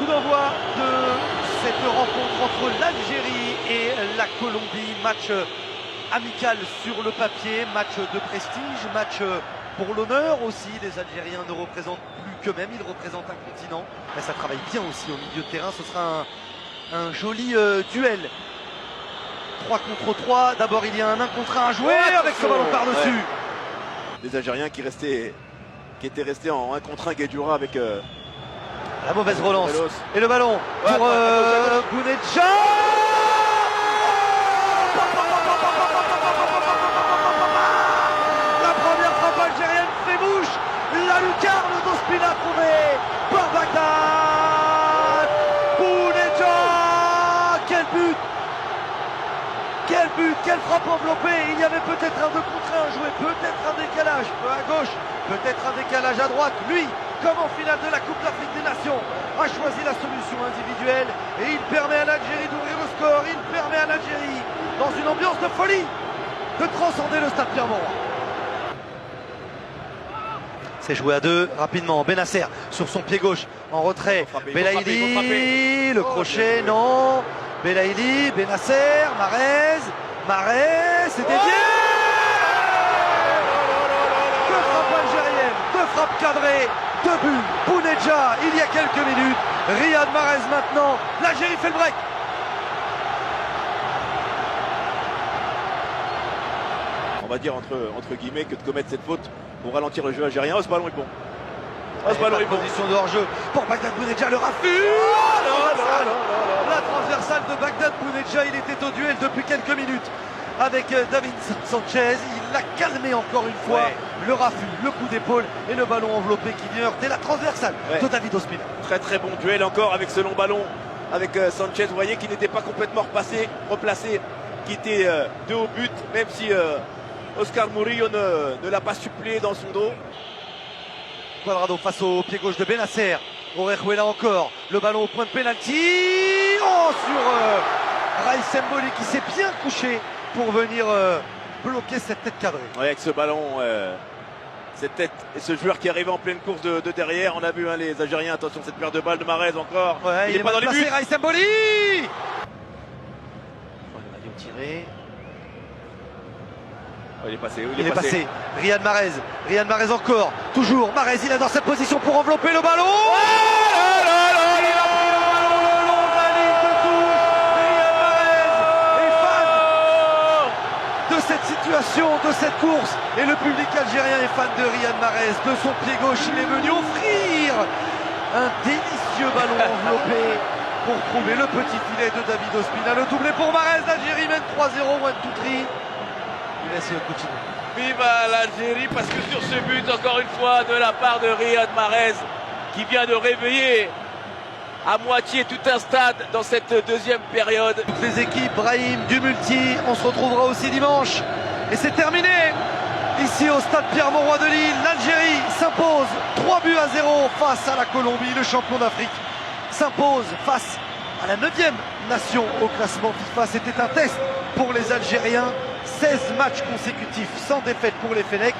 Coup d'envoi de cette rencontre entre l'Algérie et la Colombie. Match amical sur le papier, match de prestige, match pour l'honneur aussi. Les Algériens ne représentent plus qu'eux-mêmes, ils représentent un continent. Mais ça travaille bien aussi au milieu de terrain, ce sera un joli duel. 3 contre 3, d'abord il y a un 1 contre 1 à jouer avec ce ballon par-dessus. Les Algériens qui étaient restés en 1 contre 1 Guedioura avec la mauvaise relance. Et le ballon pour Bounedjah. La première frappe algérienne fait bouche. La lucarne d'Ospina trouvée par Bagdad. Bounedjah. Quel but! Quel but, quelle frappe enveloppée. Il y avait peut-être un 2 contre 1 joué, peut-être un décalage à gauche, peut-être un décalage à droite. Lui, comme en finale de la Coupe d'Afrique des Nations, a choisi la solution individuelle et il permet à l'Algérie d'ouvrir le score. Il permet à l'Algérie, dans une ambiance de folie, de transcender le stade Pierre-Mauroy. C'est joué à 2 rapidement. Benasser sur son pied gauche en retrait. Belaïli, le crochet, non. Belaïli, Benasser, Mahrez, c'est dédié. Deux frappes algériennes, 2 frappes cadrées, 2 buts. Bounedjah il y a quelques minutes. Riyad Mahrez maintenant. L'Algérie fait le break. On va dire entre guillemets que de commettre cette faute pour ralentir le jeu algérien. Oh, ce ballon est bon. Oh, ce ballon est bon. Position de hors-jeu pour Bagdad Bounedjah, le raffut. La transversale de Bagdad Bounedjah, il était au duel depuis quelques minutes avec David Sanchez. Il l'a calmé encore une fois. Le raffut, le coup d'épaule et le ballon enveloppé qui vient heurter la transversale de David Ospina. Très très bon duel encore avec ce long ballon avec Sanchez. Vous voyez qu'il n'était pas complètement replacé, qui était de haut but, même si Oscar Murillo ne l'a pas suppléé dans son dos. Cuadrado face au pied gauche de Benasser. Orejuela encore. Le ballon au point de pénalty. Oh, sur Raïs Mboli qui s'est bien couché pour venir bloquer cette tête cadrée. Ouais, avec ce ballon, cette tête et ce joueur qui arrivait en pleine course de derrière. On a vu les Algériens, attention cette paire de balles de Mahrez encore. Ouais, il est pas dans les buts. Raïs Mboli. Le maillot tiré. Oh, il est passé. Riyad Mahrez encore. Toujours Mahrez, il est dans cette position pour envelopper le ballon. Il a pris le ballon le long de la ligne de touche. Riyad Mahrez est fan de cette situation, de cette course. Et le public algérien est fan de Riyad Mahrez. De son pied gauche, il est venu offrir un délicieux ballon enveloppé pour trouver le petit filet de David Ospina. Le doublé pour Mahrez. L'Algérie mène 3-0, one two three. Il laisse continuer. Vive l'Algérie, parce que sur ce but, encore une fois, de la part de Riyad Mahrez, qui vient de réveiller à moitié tout un stade dans cette deuxième période. Toutes les équipes, Brahim, du multi, on se retrouvera aussi dimanche. Et c'est terminé. Ici au stade Pierre-Mauroy de Lille, l'Algérie s'impose 3-0 face à la Colombie. Le champion d'Afrique s'impose face à la 9e nation au classement FIFA. C'était un test pour les Algériens. 16 matchs consécutifs sans défaite pour les Fennecs.